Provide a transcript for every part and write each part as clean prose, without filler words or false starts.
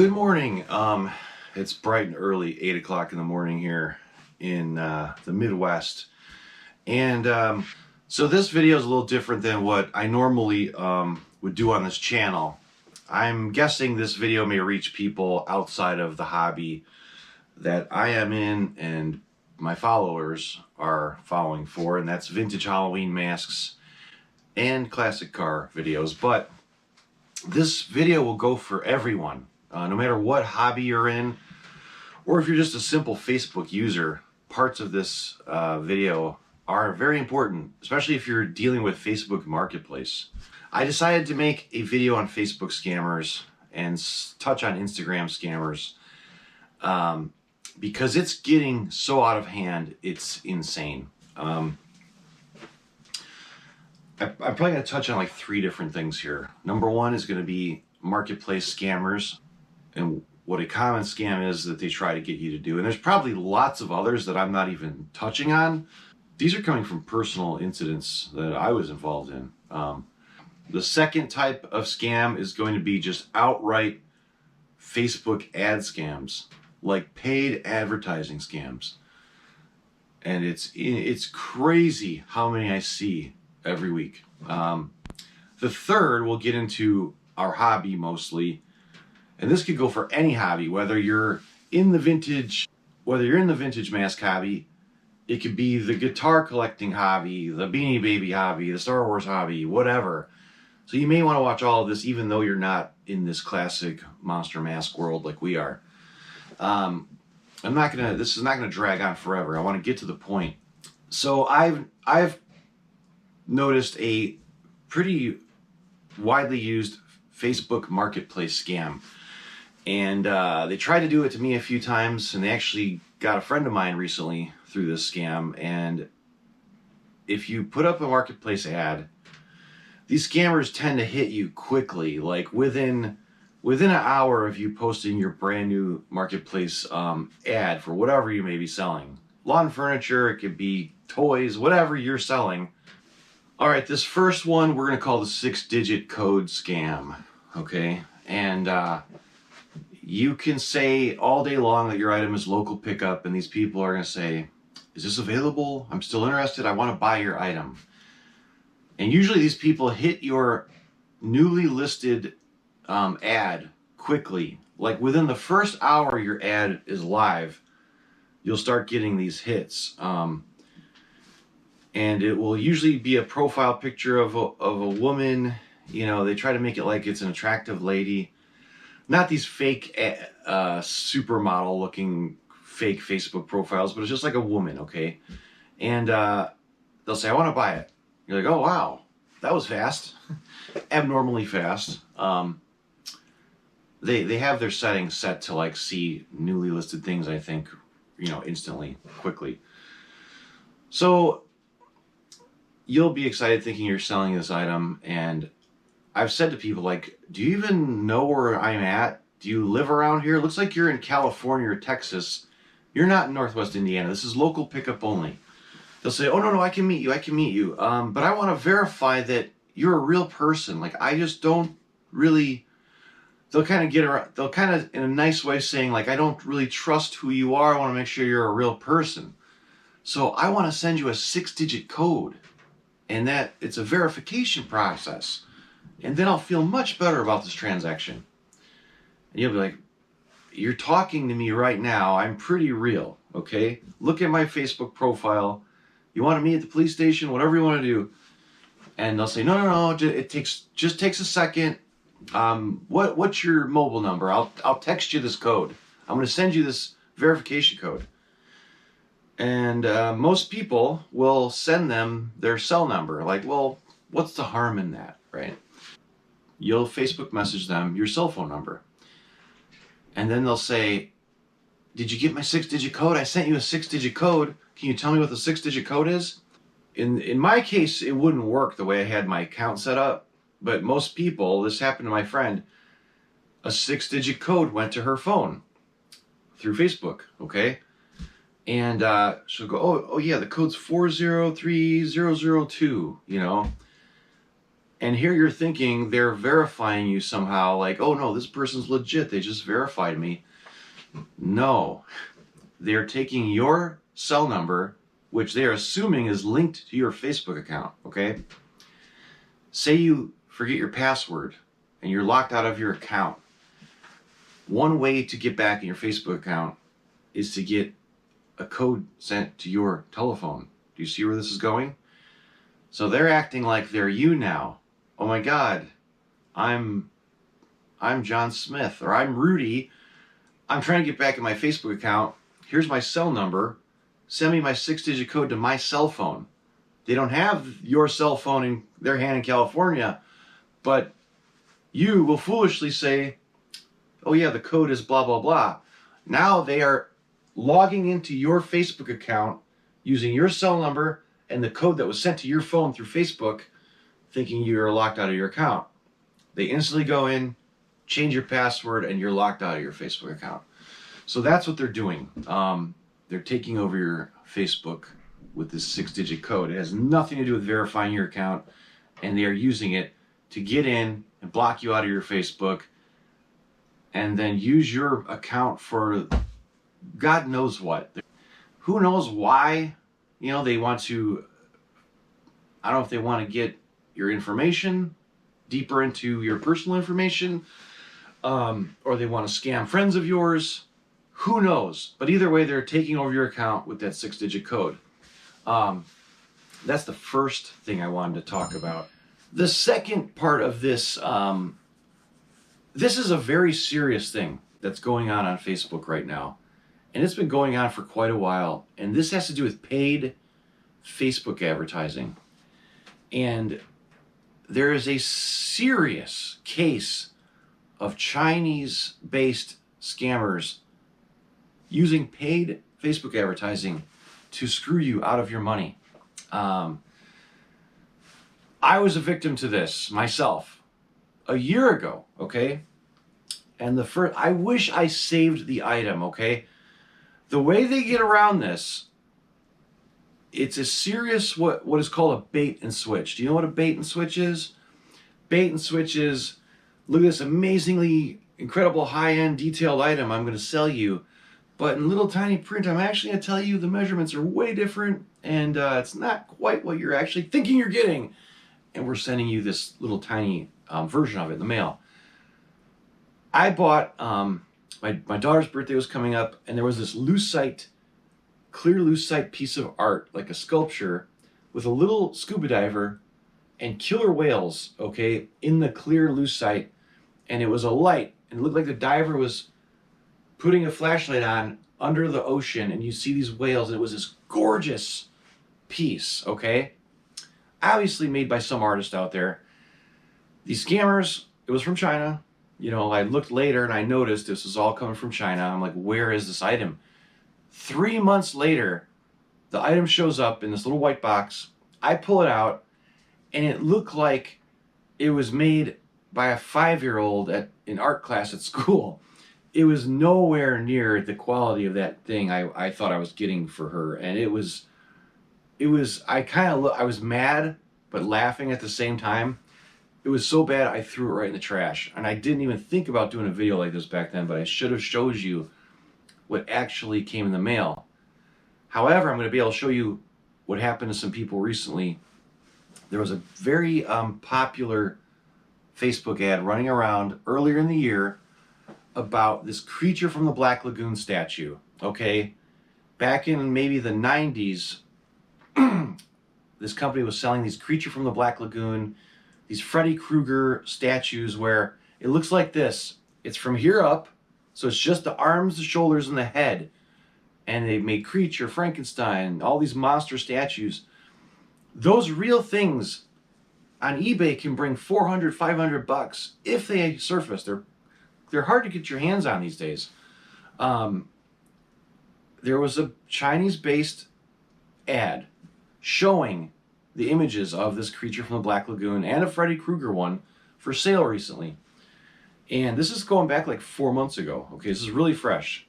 Good morning. It's bright and early, 8 o'clock in the morning here in the Midwest. And so this video is a little different than what I normally would do on this channel. I'm guessing this video may reach people outside of the hobby that I am in and my followers are following for, and that's vintage Halloween masks and classic car videos. But this video will go for everyone. No matter what hobby you're in, or if you're just a simple Facebook user, parts of this video are very important, especially if you're dealing with Facebook Marketplace. I decided to make a video on Facebook scammers and touch on Instagram scammers because it's getting so out of hand, it's insane. I'm probably going to touch on like 3 different things here. Number 1 is going to be marketplace scammers and what a common scam is that they try to get you to do. And there's probably lots of others that I'm not even touching on. These are coming from personal incidents that I was involved in. The second type of scam is going to be just outright Facebook ad scams, like paid advertising scams. And it's crazy how many I see every week. The third, we'll get into our hobby mostly. And this could go for any hobby, whether you're in the vintage mask hobby. It could be the guitar collecting hobby, the Beanie Baby hobby, the Star Wars hobby, whatever. So you may want to watch all of this even though you're not in this classic monster mask world like we are. This is not gonna drag on forever. I want to get to the point. So I've noticed a pretty widely used Facebook Marketplace scam. And they tried to do it to me a few times, and they actually got a friend of mine recently through this scam. And if you put up a marketplace ad, these scammers tend to hit you quickly, like within an hour of you posting your brand new marketplace ad for whatever you may be selling. Lawn furniture, it could be toys, whatever you're selling. All right, this first one we're going to call the 6-digit code scam, okay? And you can say all day long that your item is local pickup, and these people are going to say, is this available? I'm still interested. I want to buy your item. And usually these people hit your newly listed ad quickly. Like within the first hour your ad is live, you'll start getting these hits. And it will usually be a profile picture of a woman. You know, they try to make it like it's an attractive lady. Not these fake supermodel looking fake Facebook profiles, but it's just like a woman, okay? And they'll say, I want to buy it. You're like, oh, wow, that was fast. Abnormally fast. They have their settings set to like see newly listed things, I think, you know, instantly, quickly. So you'll be excited thinking you're selling this item, and I've said to people, like, do you even know where I'm at? Do you live around here? It looks like you're in California or Texas. You're not in Northwest Indiana. This is local pickup only. They'll say, oh, no, I can meet you. But I want to verify that you're a real person. Like, I just don't really... They'll kind of, in a nice way, saying, like, I don't really trust who you are. I want to make sure you're a real person. So I want to send you a 6-digit code. And that it's a verification process. And then I'll feel much better about this transaction. And you'll be like, you're talking to me right now. I'm pretty real, okay? Look at my Facebook profile. You want to meet at the police station, whatever you want to do. And they'll say, no, it just takes a second. What's your mobile number? I'll text you this code. I'm going to send you this verification code. And most people will send them their cell number. Like, well, what's the harm in that, right? You'll Facebook message them your cell phone number. And then they'll say, did you get my 6-digit code? I sent you a 6-digit code. Can you tell me what the 6-digit code is? In my case, it wouldn't work the way I had my account set up. But most people, this happened to my friend, a 6-digit code went to her phone through Facebook, okay? And she'll go, oh yeah, the code's 403002, you know? And here you're thinking they're verifying you somehow, like, oh no, this person's legit, they just verified me. No, they're taking your cell number, which they're assuming is linked to your Facebook account, okay? Say you forget your password and you're locked out of your account. One way to get back in your Facebook account is to get a code sent to your telephone. Do you see where this is going? So they're acting like they're you now. Oh my God, I'm John Smith, or I'm Rudy. I'm trying to get back in my Facebook account. Here's my cell number. Send me my 6-digit code to my cell phone. They don't have your cell phone in their hand in California, but you will foolishly say, oh yeah, the code is blah, blah, blah. Now they are logging into your Facebook account using your cell number and the code that was sent to your phone through Facebook, thinking you're locked out of your account. They instantly go in, change your password, and you're locked out of your Facebook account. So that's what they're doing. They're taking over your Facebook with this 6-digit code. It has nothing to do with verifying your account, and they are using it to get in and block you out of your Facebook and then use your account for God knows what. Who knows why? You know, they want to, I don't know if they want to get your information deeper into your personal information, or they want to scam friends of yours. Who knows? But either way, they're taking over your account with that 6-digit code. That's the first thing I wanted to talk about. The second part of this, this is a very serious thing that's going on Facebook right now. And it's been going on for quite a while. And this has to do with paid Facebook advertising. And there is a serious case of Chinese-based scammers using paid Facebook advertising to screw you out of your money. I was a victim to this myself a year ago, okay? And I wish I saved the item, okay? The way they get around this, it's a serious, what is called a bait and switch. Do you know what a bait and switch is? Bait and switch is, look at this amazingly incredible high-end detailed item I'm going to sell you, but in little tiny print I'm actually going to tell you the measurements are way different and it's not quite what you're actually thinking you're getting, and we're sending you this little tiny version of it in the mail. I bought, my daughter's birthday was coming up, and there was this clear lucite piece of art, like a sculpture, with a little scuba diver and killer whales, okay, in the clear lucite, and it was a light, and it looked like the diver was putting a flashlight on under the ocean, and you see these whales, and it was this gorgeous piece, okay? Obviously made by some artist out there. These scammers, it was from China. You know, I looked later and I noticed this was all coming from China. I'm like, where is this item? 3 months later, the item shows up in this little white box. I pull it out, and it looked like it was made by a 5-year-old in art class at school. It was nowhere near the quality of that thing I thought I was getting for her. And I was mad, but laughing at the same time. It was so bad, I threw it right in the trash. And I didn't even think about doing a video like this back then, but I should have showed you what actually came in the mail. However, I'm going to be able to show you what happened to some people recently. There was a very popular Facebook ad running around earlier in the year about this Creature from the Black Lagoon statue, okay? Back in maybe the 90s, this company was selling these Creature from the Black Lagoon, these Freddy Krueger statues where it looks like this. It's from here up, so it's just the arms, the shoulders, and the head. And they made Creature, Frankenstein, all these monster statues. Those real things on eBay can bring $400, $500 if they surface. They're hard to get your hands on these days. There was a Chinese-based ad showing the images of this Creature from the Black Lagoon and a Freddy Krueger one for sale recently. And this is going back like 4 months ago. Okay, this is really fresh.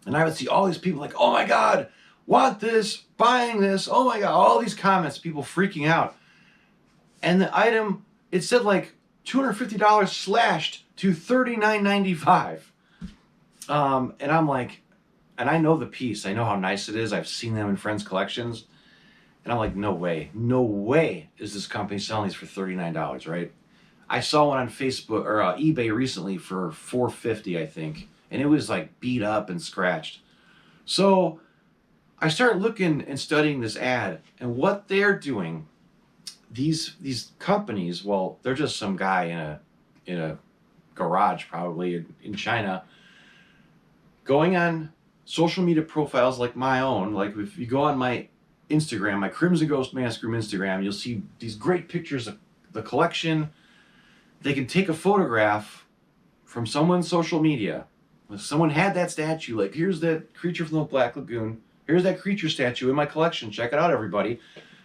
And I would see all these people like, oh my God, want this, buying this, oh my God, all these comments, people freaking out. And the item it said like $250 slashed to $39.95. And I'm like, and I know the piece. I know how nice it is. I've seen them in friends' collections. And I'm like, no way is this company selling these for $39, right? I saw one on Facebook or eBay recently for $450, I think. And it was like beat up and scratched. So I started looking and studying this ad, and what they're doing, these companies, well, they're just some guy in a garage probably in China, going on social media profiles like my own. Like if you go on my Instagram, my Crimson Ghost Mask Room Instagram, you'll see these great pictures of the collection. They can take a photograph from someone's social media. If someone had that statue, like here's that creature from the Black Lagoon, here's that creature statue in my collection, check it out everybody.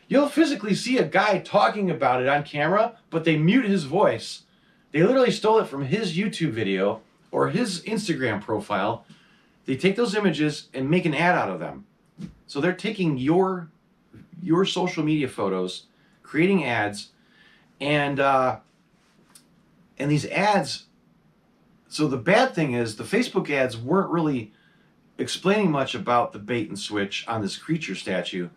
You'll physically see a guy talking about it on camera, but they mute his voice. They literally stole it from his YouTube video or his Instagram profile. They take those images and make an ad out of them. So they're taking your social media photos, creating ads, and these ads. So the bad thing is the Facebook ads weren't really explaining much about the bait and switch on this creature statue.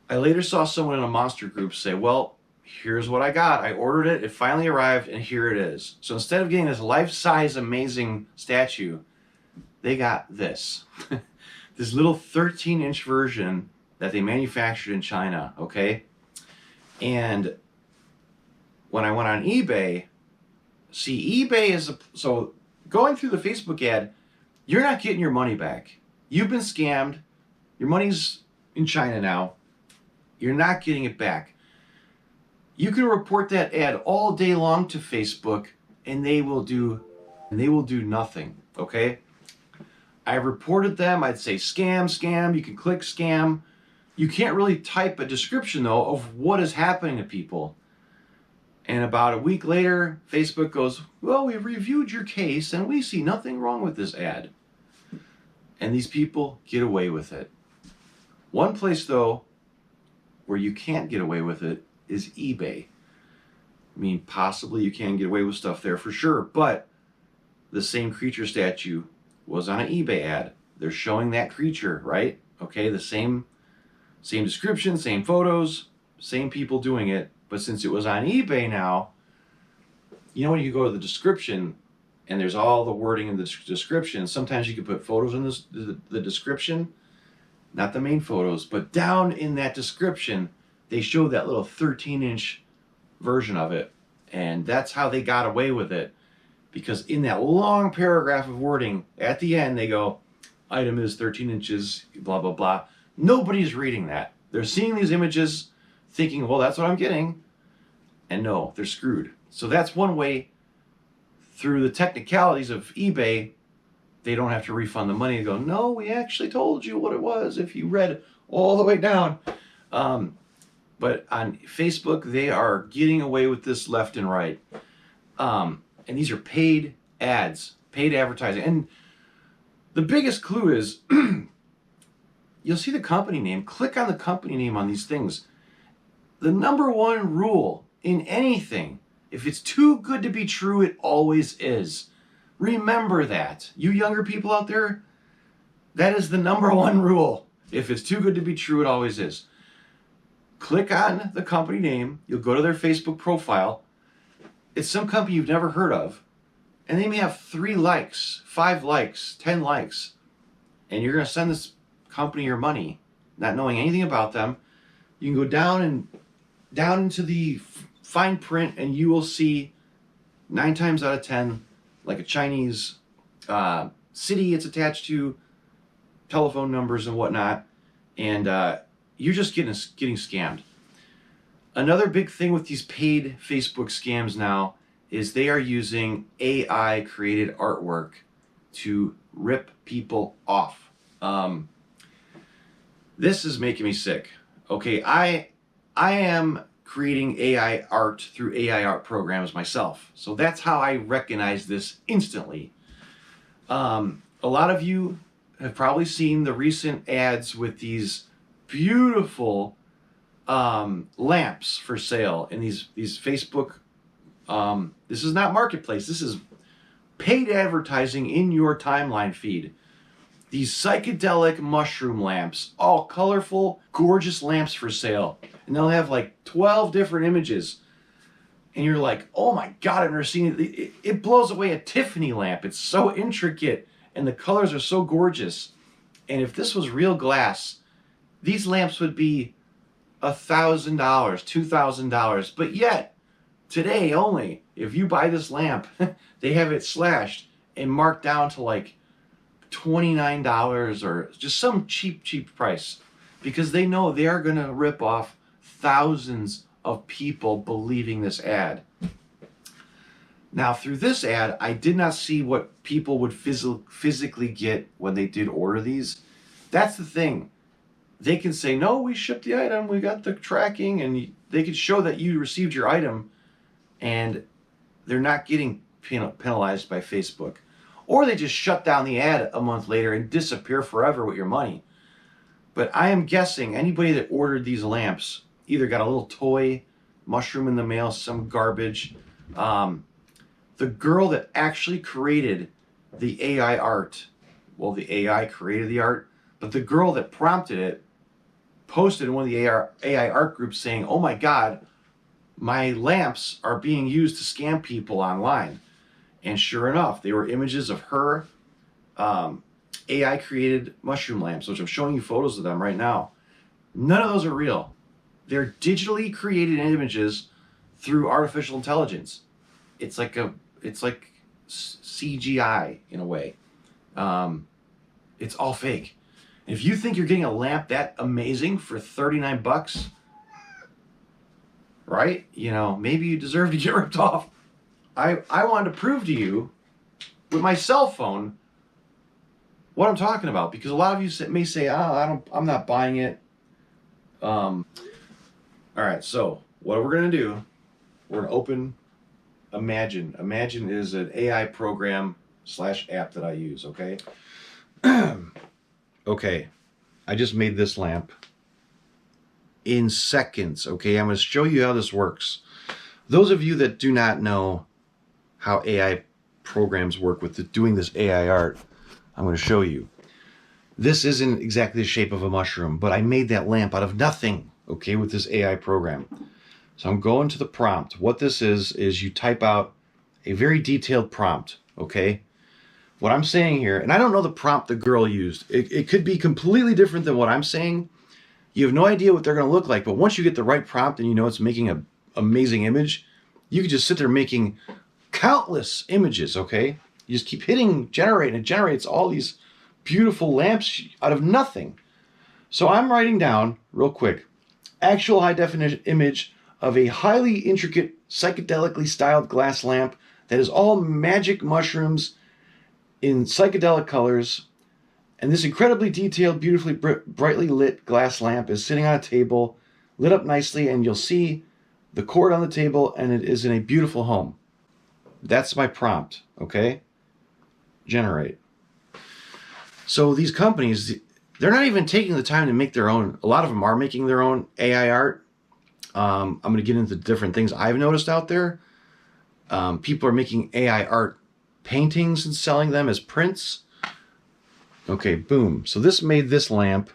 I later saw someone in a monster group say, well, here's what I got. I ordered it, it finally arrived, and here it is. So instead of getting this life-size amazing statue, they got this. This little 13-inch version that they manufactured in China, okay? And when I went on eBay, see, eBay is so going through the Facebook ad, you're not getting your money back. You've been scammed. Your money's in China now. You're not getting it back. You can report that ad all day long to Facebook, and they will do nothing, okay? I reported them. I'd say scam. You can click scam. You can't really type a description, though, of what is happening to people. And about a week later, Facebook goes, well, we've reviewed your case, and we see nothing wrong with this ad. And these people get away with it. One place, though, where you can't get away with it is eBay. I mean, possibly you can get away with stuff there for sure, but the same creature statue was on an eBay ad. They're showing that creature, right? Okay, the same description, same photos, same people doing it. But since it was on eBay now, you know when you go to the description and there's all the wording in the description, sometimes you can put photos in the description, not the main photos, but down in that description, they show that little 13-inch version of it. And that's how they got away with it. Because in that long paragraph of wording, at the end, they go, item is 13 inches, blah, blah, blah. Nobody's reading that. They're seeing these images, thinking, well, that's what I'm getting. And no, they're screwed. So that's one way, through the technicalities of eBay, they don't have to refund the money. They go, no, we actually told you what it was if you read all the way down. But on Facebook, they are getting away with this left and right. And these are paid ads, paid advertising. And the biggest clue is, you'll see the company name. Click on the company name on these things. The number one rule in anything, if it's too good to be true, it always is. Remember that. You younger people out there, that is the number one rule. If it's too good to be true, it always is. Click on the company name. You'll go to their Facebook profile. It's some company you've never heard of. And they may have 3 likes, 5 likes, 10 likes. And you're going to send this company your money, not knowing anything about them. You can go down into the fine print, and you will see 9 times out of 10, like a Chinese city it's attached to, telephone numbers and whatnot, and you're just getting scammed. Another big thing with these paid Facebook scams now is they are using AI created artwork to rip people off. This is making me sick. Okay, I am creating AI art through AI art programs myself. So that's how I recognize this instantly. A lot of you have probably seen the recent ads with these beautiful lamps for sale in these Facebook. This is not marketplace. This is paid advertising in your timeline feed. These psychedelic mushroom lamps, all colorful, gorgeous lamps for sale. And they'll have like 12 different images. And you're like, oh my God, I've never seen it. It blows away a Tiffany lamp. It's so intricate and the colors are so gorgeous. And if this was real glass, these lamps would be $1,000, $2,000. But yet, today only, if you buy this lamp, they have it slashed and marked down to like $29 or just some cheap price, because they know they are going to rip off thousands of people believing this ad. Now, through this ad, I did not see what people would physically get when they did order these. That's the thing. They can say, no, we shipped the item, we got the tracking, and they can show that you received your item, and they're not getting penalized by Facebook. Or they just shut down the ad a month later and disappear forever with your money. But I am guessing anybody that ordered these lamps either got a little toy mushroom in the mail, some garbage. The girl that actually created the AI art, well, the AI created the art, but the girl that prompted it posted in one of the AI art groups saying, oh my God, my lamps are being used to scam people online. And sure enough, they were images of her AI created mushroom lamps, which I'm showing you photos of them right now. None of those are real. They're digitally created images through artificial intelligence. It's like CGI in a way. It's all fake. And if you think you're getting a lamp that amazing for $39, right? You know, maybe you deserve to get ripped off. I wanted to prove to you with my cell phone what I'm talking about, because a lot of you may say, oh, I'm not buying it. All right, so what we're gonna do, we're gonna open Imagine. Imagine is an AI program / app that I use, okay? Okay, I just made this lamp in seconds, okay? I'm gonna show you how this works. Those of you that do not know how AI programs work with doing this AI art, I'm going to show you. This isn't exactly the shape of a mushroom, but I made that lamp out of nothing, okay, with this AI program. So I'm going to the prompt. What this is you type out a very detailed prompt, okay? What I'm saying here, and I don't know the prompt the girl used. It could be completely different than what I'm saying. You have no idea what they're going to look like, but once you get the right prompt and you know it's making an amazing image, you can just sit there making countless images, okay? You just keep hitting generate, and it generates all these beautiful lamps out of nothing. So I'm writing down, real quick, actual high definition image of a highly intricate, psychedelically styled glass lamp that is all magic mushrooms in psychedelic colors. And this incredibly detailed, beautifully brightly lit glass lamp is sitting on a table, lit up nicely, and you'll see the cord on the table, and it is in a beautiful home. That's my prompt, okay? Generate. So these companies, they're not even taking the time to make their own. A lot of them are making their own AI art. I'm going to get into different things I've noticed out there. People are making AI art paintings and selling them as prints. Okay, boom. So this made this lamp,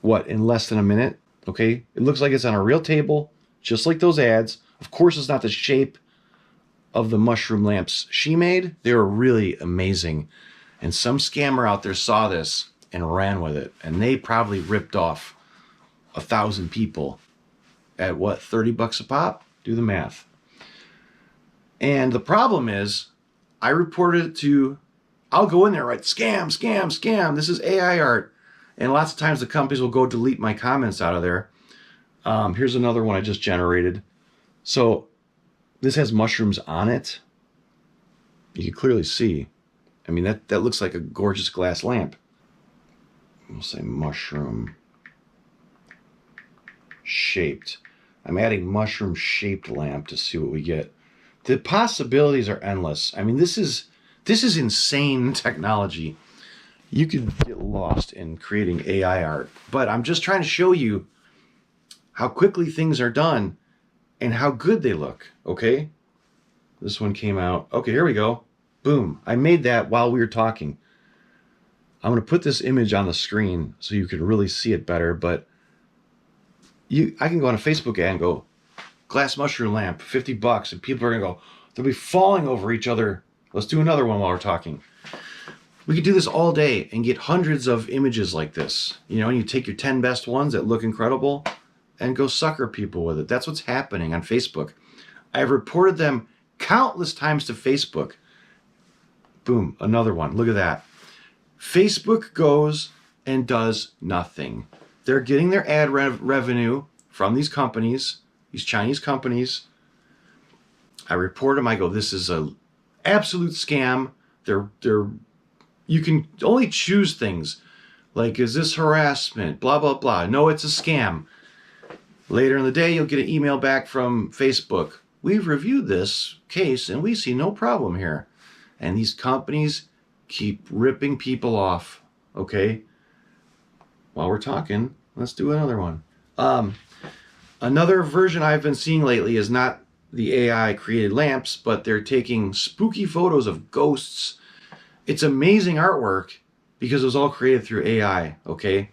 what, in less than a minute? Okay, it looks like it's on a real table, just like those ads. Of course, it's not the shape of the mushroom lamps she made. They were really amazing. And some scammer out there saw this and ran with it. And they probably ripped off 1,000 people at what, $30 a pop? Do the math. And the problem is, I reported it to, I'll go in there, right? Scam. This is AI art. And lots of times the companies will go delete my comments out of there. Here's another one I just generated. So this has mushrooms on it. You can clearly see. I mean, that looks like a gorgeous glass lamp. We'll say mushroom shaped. I'm adding mushroom shaped lamp to see what we get. The possibilities are endless. I mean, this is insane technology. You could get lost in creating AI art, but I'm just trying to show you how quickly things are done and how good they look, okay? This one came out. Okay, here we go. Boom. I made that while we were talking. I'm going to put this image on the screen so you can really see it better, but I can go on a Facebook ad and go, glass mushroom lamp, $50, and people are going to go, they'll be falling over each other. Let's do another one while we're talking. We could do this all day and get hundreds of images like this. You know, and you take your 10 best ones that look incredible and go sucker people with it. That's what's happening on Facebook. I've reported them countless times to Facebook. Boom, another one. Look at that. Facebook goes and does nothing. They're getting their ad revenue from these companies, these Chinese companies. I report them. I go, this is a absolute scam. You can only choose things like, is this harassment? Blah, blah, blah. No, it's a scam. Later in the day, you'll get an email back from Facebook. We've reviewed this case and we see no problem here. And these companies keep ripping people off. Okay. While we're talking, let's do another one. Another version I've been seeing lately is not the AI created lamps, but they're taking spooky photos of ghosts. It's amazing artwork because it was all created through AI. Okay.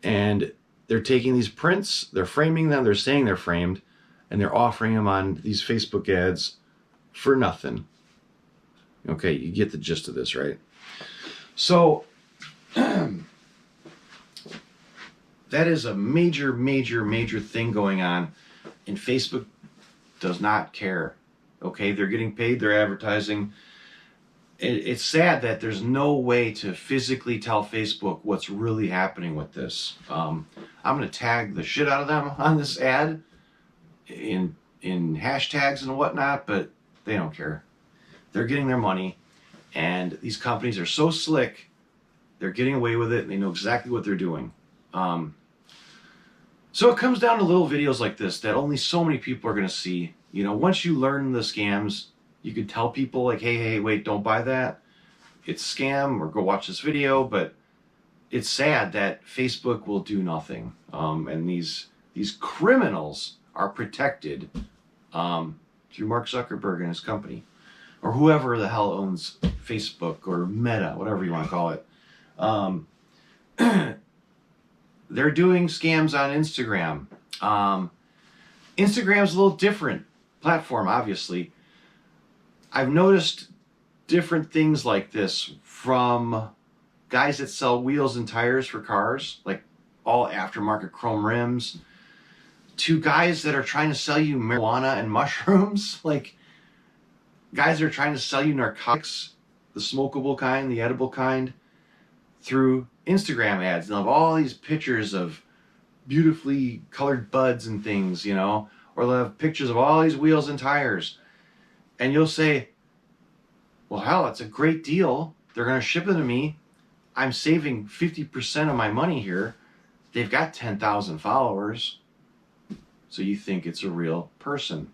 And they're taking these prints, they're framing them, they're saying they're framed, and they're offering them on these Facebook ads for nothing. Okay, you get the gist of this, right? So that is a major, major, major thing going on, and Facebook does not care. Okay, they're getting paid, they're advertising. It's sad that there's no way to physically tell Facebook what's really happening with this. I'm going to tag the shit out of them on this ad in hashtags and whatnot, but they don't care. They're getting their money, and these companies are so slick, they're getting away with it, and they know exactly what they're doing. So it comes down to little videos like this that only so many people are going to see. You know, once you learn the scams, you could tell people like, hey, wait, don't buy that. It's a scam, or go watch this video. But it's sad that Facebook will do nothing. And these criminals are protected through Mark Zuckerberg and his company, or whoever the hell owns Facebook or Meta, whatever you want to call it. They're doing scams on Instagram. Instagram's a little different platform, obviously. I've noticed different things like this from guys that sell wheels and tires for cars, like all aftermarket chrome rims, to guys that are trying to sell you marijuana and mushrooms, like guys that are trying to sell you narcotics, the smokable kind, the edible kind, through Instagram ads. They'll have all these pictures of beautifully colored buds and things, you know, or they'll have pictures of all these wheels and tires. And you'll say, well, hell, it's a great deal. They're going to ship it to me. I'm saving 50% of my money here. They've got 10,000 followers. So you think it's a real person.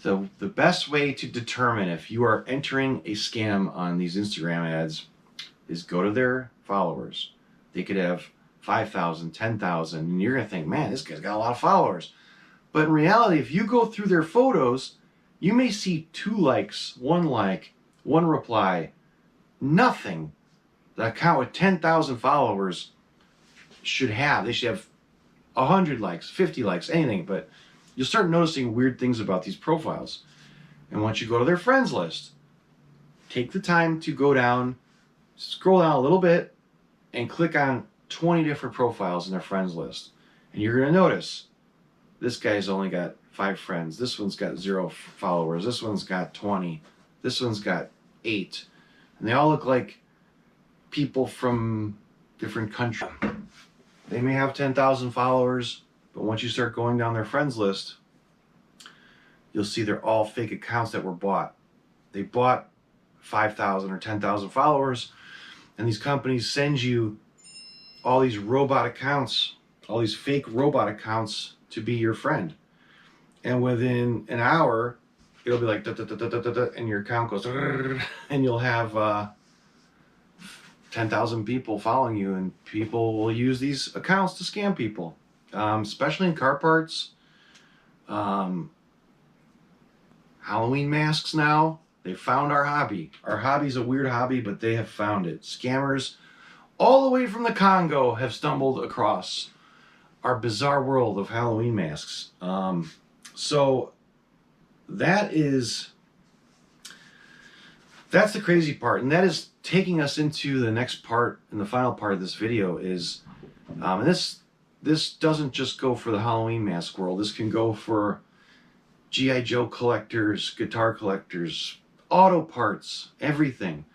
So the best way to determine if you are entering a scam on these Instagram ads is go to their followers. They could have 5,000, 10,000, and you're going to think, man, this guy's got a lot of followers. But in reality, if you go through their photos, you may see 2 likes, 1 like, 1 reply, nothing. The account with 10,000 followers should have. They should have 100 likes, 50 likes, anything. But you'll start noticing weird things about these profiles. And once you go to their friends list, take the time to go down, scroll down a little bit, and click on 20 different profiles in their friends list. And you're going to notice this guy's only got 5 friends. This one's got 0 followers. This one's got 20. This one's got 8. And they all look like people from different countries. They may have 10,000 followers, but once you start going down their friends list, you'll see they're all fake accounts that were bought. They bought 5,000 or 10,000 followers, and these companies send you all these robot accounts, all these fake robot accounts to be your friend. And within an hour, it'll be like, da, da, da, da, da, da, da, and your account goes, and you'll have 10,000 people following you, and people will use these accounts to scam people. especially in car parts. Halloween masks now. They found our hobby. Our hobby's a weird hobby, but they have found it. Scammers all the way from the Congo have stumbled across our bizarre world of Halloween masks. So that's the crazy part, and that is taking us into the next part and the final part of this video is, and this doesn't just go for the Halloween mask world. This can go for G.I. Joe collectors, guitar collectors, auto parts, everything.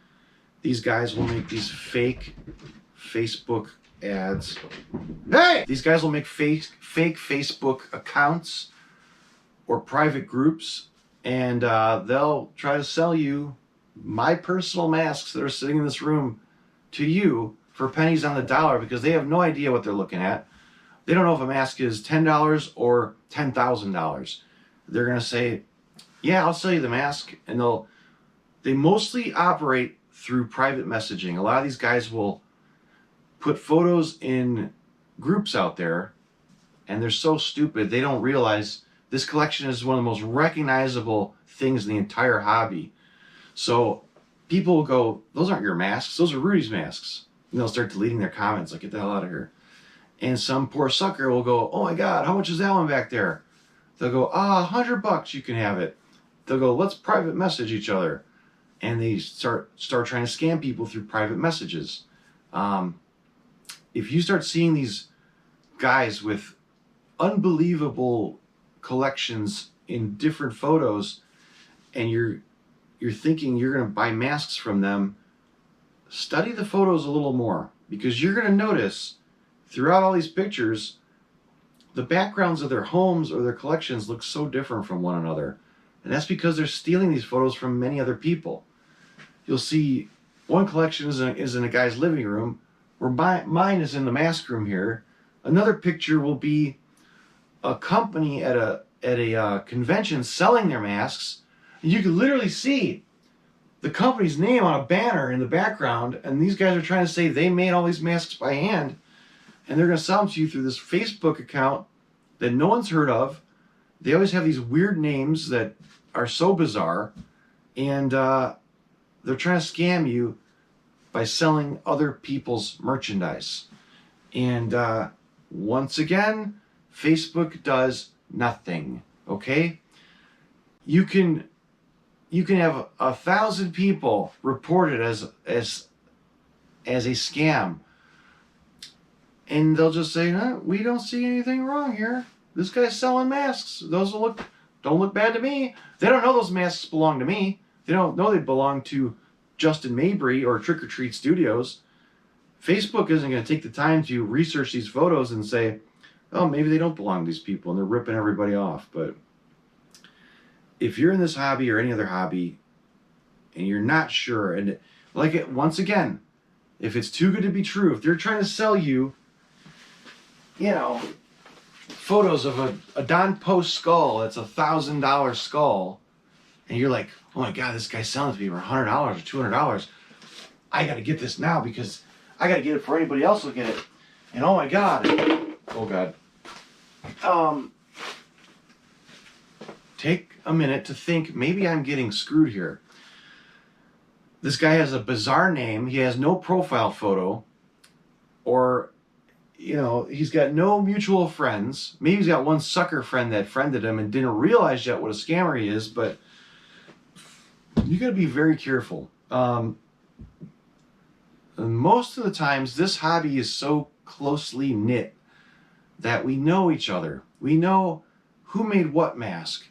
These guys will make these fake Facebook ads. Hey! These guys will make fake Facebook accounts or private groups, and they'll try to sell you my personal masks that are sitting in this room to you for pennies on the dollar, because they have no idea what they're looking at. They don't know if a mask is $10 or $10,000. They're going to say, yeah, I'll sell you the mask. And they mostly operate through private messaging. A lot of these guys will put photos in groups out there, and they're so stupid they don't realize this collection is one of the most recognizable things in the entire hobby. So people will go, those aren't your masks, those are Rudy's masks. And they'll start deleting their comments, like, get the hell out of here. And some poor sucker will go, oh my God, how much is that one back there? They'll go, $100, you can have it. They'll go, let's private message each other. And they start trying to scam people through private messages. If you start seeing these guys with unbelievable collections in different photos, and you're thinking you're going to buy masks from them, study the photos a little more, because you're going to notice throughout all these pictures, the backgrounds of their homes or their collections look so different from one another. And that's because they're stealing these photos from many other people. You'll see one collection is in a guy's living room, where mine is in the mask room here. Another picture will be a company at a convention selling their masks. And you can literally see the company's name on a banner in the background, and these guys are trying to say they made all these masks by hand, and they're going to sell them to you through this Facebook account that no one's heard of. They always have these weird names that are so bizarre, and they're trying to scam you by selling other people's merchandise. And once again, Facebook does nothing, okay? You can have 1,000 people reported as a scam, and they'll just say, we don't see anything wrong here. This guy's selling masks. Those don't look bad to me. They don't know those masks belong to me. They don't know they belong to Justin Mabry or Trick or Treat Studios. Facebook isn't going to take the time to research these photos and say, oh, maybe they don't belong to these people, and they're ripping everybody off. But if you're in this hobby or any other hobby and you're not sure, and once again, if it's too good to be true, if they're trying to sell you, photos of a Don Post skull that's $1,000 skull, and you're like, oh my God, this guy's selling it to me for $100 or $200. I got to get this now because I got to get it before anybody else will get it. And oh my God, take a minute to think, maybe I'm getting screwed here. This guy has a bizarre name. He has no profile photo, or he's got no mutual friends. Maybe he's got one sucker friend that friended him and didn't realize yet what a scammer he is, but you got to be very careful. And most of the times, this hobby is so closely knit that we know each other. We know who made what mask.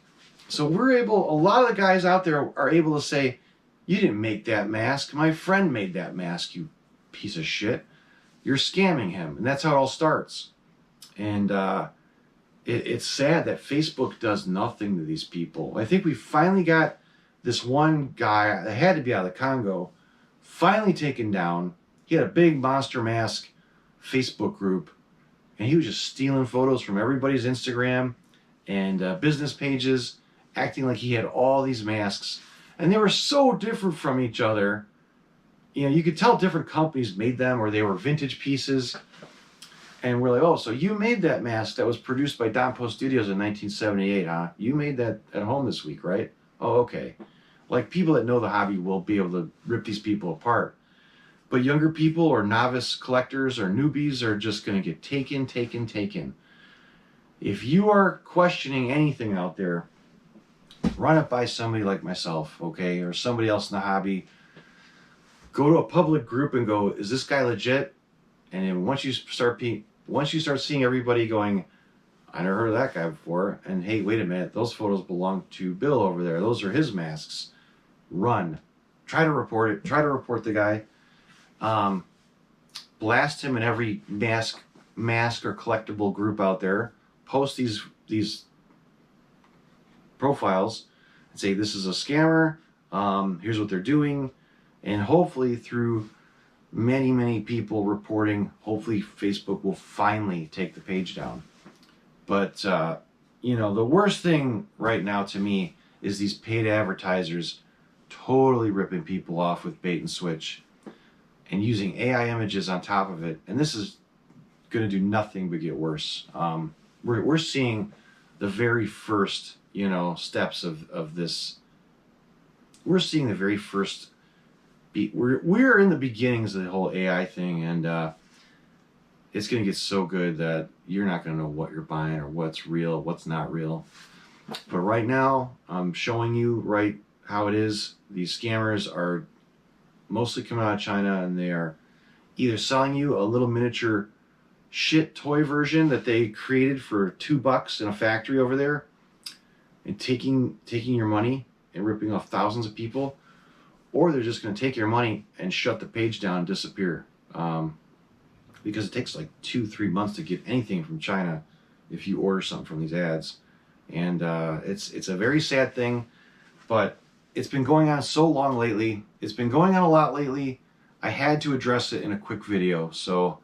So a lot of the guys out there are able to say, you didn't make that mask. My friend made that mask, you piece of shit. You're scamming him. And that's how it all starts. And it's sad that Facebook does nothing to these people. I think we finally got this one guy that had to be out of the Congo finally taken down. He had a big monster mask Facebook group, and he was just stealing photos from everybody's Instagram and business pages, acting like he had all these masks. And they were so different from each other. You could tell different companies made them, or they were vintage pieces. And we're like, oh, so you made that mask that was produced by Don Post Studios in 1978, huh? You made that at home this week, right? Oh, okay. Like, people that know the hobby will be able to rip these people apart. But younger people or novice collectors or newbies are just going to get taken. If you are questioning anything out there, run it by somebody like myself, okay, or somebody else in the hobby. Go to a public group and go, is this guy legit? And then once you start seeing everybody going, I never heard of that guy before, and hey, wait a minute, those photos belong to Bill over there. Those are his masks. Run. Try to report it. Try to report the guy. Blast him in every mask or collectible group out there. Post these profiles and say, this is a scammer. Here's what they're doing. And hopefully through many people reporting, hopefully Facebook will finally take the page down. But, you know, the worst thing right now to me is these paid advertisers totally ripping people off with bait and switch and using AI images on top of it. And this is going to do nothing but get worse. We're seeing the very first, you know, steps of this. We're seeing the very first we're in the beginnings of the whole AI thing, and it's going to get so good that you're not going to know what you're buying or what's real, what's not real. But right now, I'm showing you right how it is. These scammers are mostly coming out of China, and they are either selling you a little miniature shit toy version that they created for $2 in a factory over there, and taking your money and ripping off thousands of people, or they're just going to take your money and shut the page down and disappear. Because it takes like 2-3 months to get anything from China if you order something from these ads. And it's a very sad thing, but it's been going on so long lately. It's been going on a lot lately. I had to address it in a quick video. So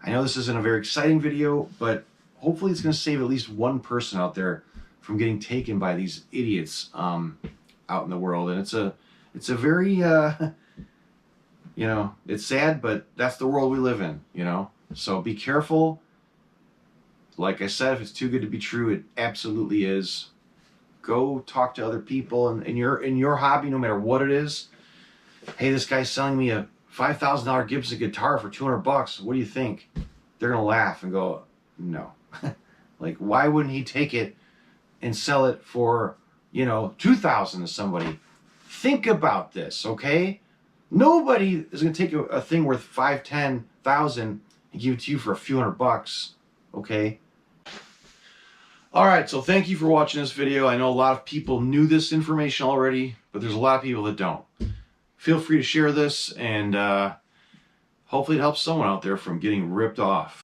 I know this isn't a very exciting video, but hopefully it's going to save at least one person out there from getting taken by these idiots out in the world. And it's a very, you know, it's sad, but that's the world we live in, you know. So be careful. Like I said, if it's too good to be true, it absolutely is. Go talk to other people in your hobby, no matter what it is. Hey, this guy's selling me a $5,000 Gibson guitar for $200. What do you think? They're gonna laugh and go, no. Like, why wouldn't he take it and sell it for, you know, $2,000 to somebody? Think about this, okay? Nobody is gonna take a thing worth $5,000-$10,000 and give it to you for a few $100, okay? All right, so thank you for watching this video. I know a lot of people knew this information already, but there's a lot of people that don't. Feel free to share this, and hopefully it helps someone out there from getting ripped off.